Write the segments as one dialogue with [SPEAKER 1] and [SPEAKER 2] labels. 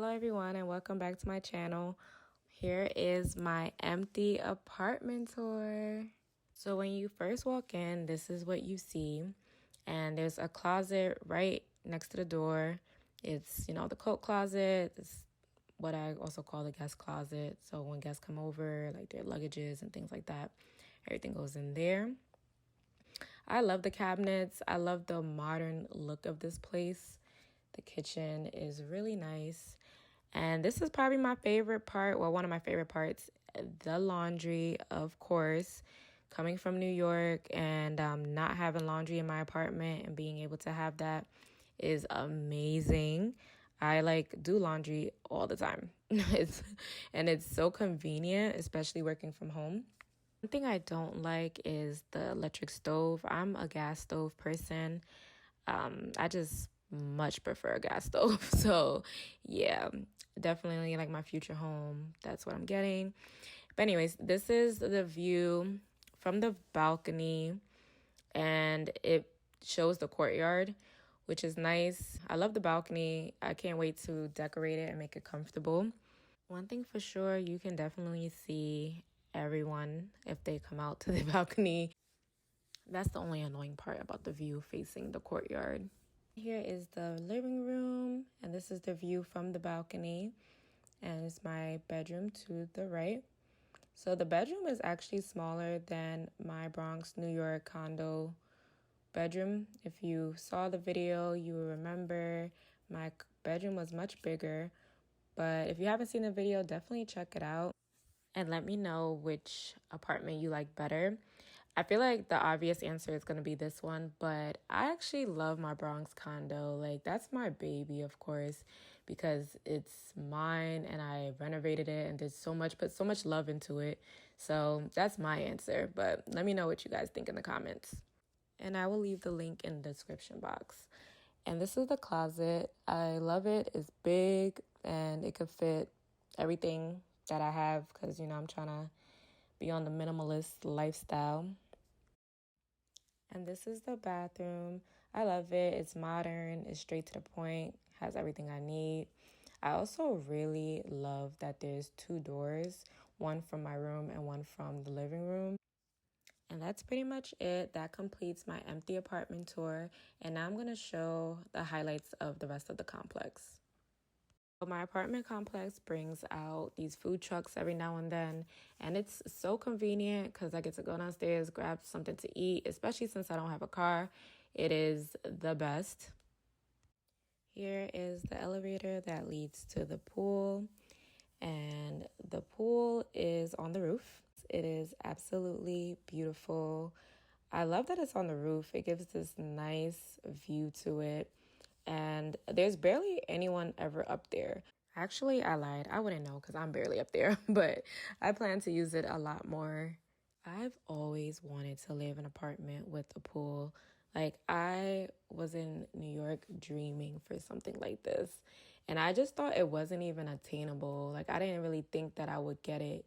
[SPEAKER 1] Hello everyone and welcome back to my channel. Here is my empty apartment tour. So when you first walk in, this is what you see. And there's a closet right next to the door. It's, the coat closet. It's what I also call the guest closet. So when guests come over, like their luggages and things like that, everything goes in there. I love the cabinets. I love the modern look of this place. The kitchen is really nice. And this is probably my favorite part. Well, one of my favorite parts, the laundry, of course. Coming from New York and not having laundry in my apartment and being able to have that is amazing. I do laundry all the time. It's so convenient, especially working from home. One thing I don't like is the electric stove. I'm a gas stove person. I just much prefer a gas stove. So yeah, definitely like my future home. That's what I'm getting. But anyways, this is the view from the balcony and it shows the courtyard, which is nice. I love the balcony. I can't wait to decorate it and make it comfortable. One thing for sure, you can definitely see everyone if they come out to the balcony. That's the only annoying part about the view facing the courtyard. Here is the living room, and this is the view from the balcony, and it's my bedroom to the right. So the bedroom is actually smaller than my Bronx, New York condo bedroom. If you saw the video, you will remember my bedroom was much bigger, but if you haven't seen the video, definitely check it out and let me know which apartment you like better. I feel like the obvious answer is going to be this one, but I actually love my Bronx condo. Like, that's my baby, of course, because it's mine and I renovated it and put so much love into it. So that's my answer, but let me know what you guys think in the comments. And I will leave the link in the description box. And this is the closet. I love it. It's big and it could fit everything that I have because, I'm trying to be on the minimalist lifestyle. And this is the bathroom. I love it. It's modern. It's straight to the point. Has everything I need. I also really love that there's two doors, one from my room and one from the living room. And that's pretty much it. That completes my empty apartment tour. And now I'm going to show the highlights of the rest of the complex. My apartment complex brings out these food trucks every now and then, and it's so convenient because I get to go downstairs, grab something to eat, especially since I don't have a car. It is the best. Here is the elevator that leads to the pool, and the pool is on the roof. It is absolutely beautiful. I love that it's on the roof. It gives this nice view to it. And there's barely anyone ever up there. Actually, I lied. I wouldn't know because I'm barely up there, but I plan to use it a lot more. I've always wanted to live in an apartment with a pool. Like, I was in New York dreaming for something like this. And I just thought it wasn't even attainable. Like, I didn't really think that I would get it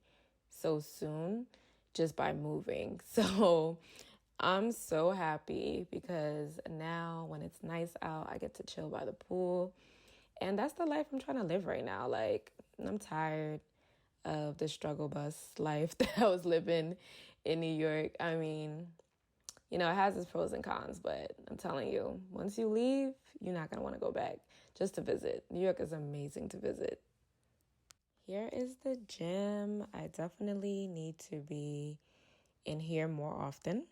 [SPEAKER 1] so soon just by moving. So I'm so happy because now when it's nice out, I get to chill by the pool. And that's the life I'm trying to live right now. Like, I'm tired of the struggle bus life that I was living in New York. I mean, it has its pros and cons, but I'm telling you, once you leave, you're not going to want to go back just to visit. New York is amazing to visit. Here is the gym. I definitely need to be in here more often.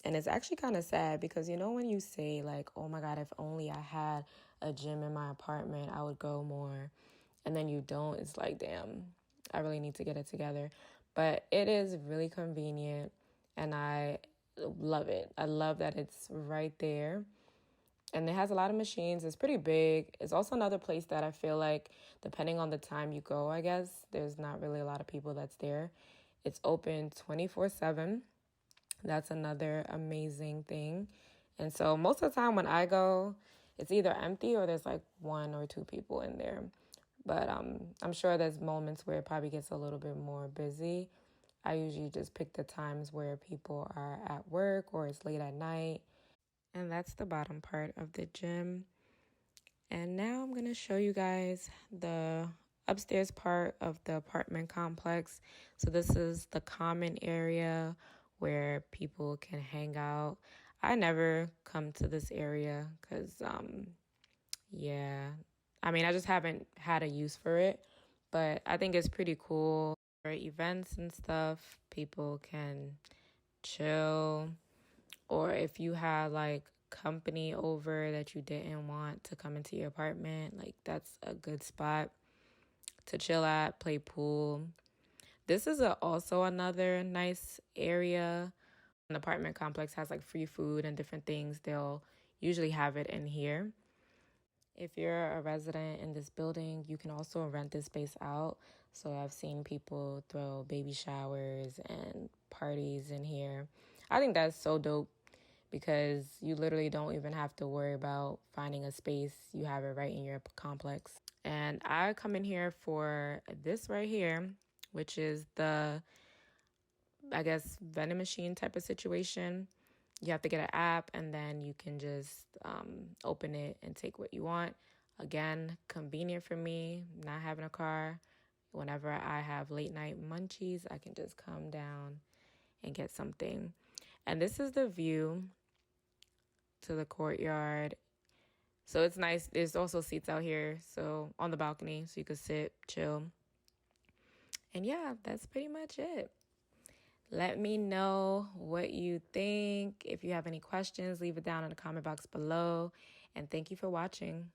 [SPEAKER 1] And it's actually kind of sad because, when you say like, oh my God, if only I had a gym in my apartment, I would go more. And then you don't. It's like, damn, I really need to get it together. But it is really convenient and I love it. I love that it's right there. And it has a lot of machines. It's pretty big. It's also another place that I feel like, depending on the time you go, I guess, there's not really a lot of people that's there. It's open 24/7. That's another amazing thing. And so most of the time when I go, it's either empty or there's like one or two people in there. But I'm sure there's moments where it probably gets a little bit more busy. I usually just pick the times where people are at work or it's late at night. And that's the bottom part of the gym. And now I'm going to show you guys the upstairs part of the apartment complex. So this is the common area where people can hang out. I never come to this area because, yeah, I mean, I just haven't had a use for it, but I think it's pretty cool for events and stuff. People can chill, or if you had like company over that you didn't want to come into your apartment, like that's a good spot to chill at, play pool. This is also another nice area. An apartment complex has like free food and different things. They'll usually have it in here. If you're a resident in this building, you can also rent this space out. So I've seen people throw baby showers and parties in here. I think that's so dope because you literally don't even have to worry about finding a space. You have it right in your complex. And I come in here for this right here, which is the, I guess, vending machine type of situation. You have to get an app and then you can just open it and take what you want. Again, convenient for me, not having a car. Whenever I have late night munchies, I can just come down and get something. And this is the view to the courtyard. So it's nice. There's also seats out here, so on the balcony, so you could sit, chill. And yeah, that's pretty much it. Let me know what you think. If you have any questions, leave it down in the comment box below. And thank you for watching.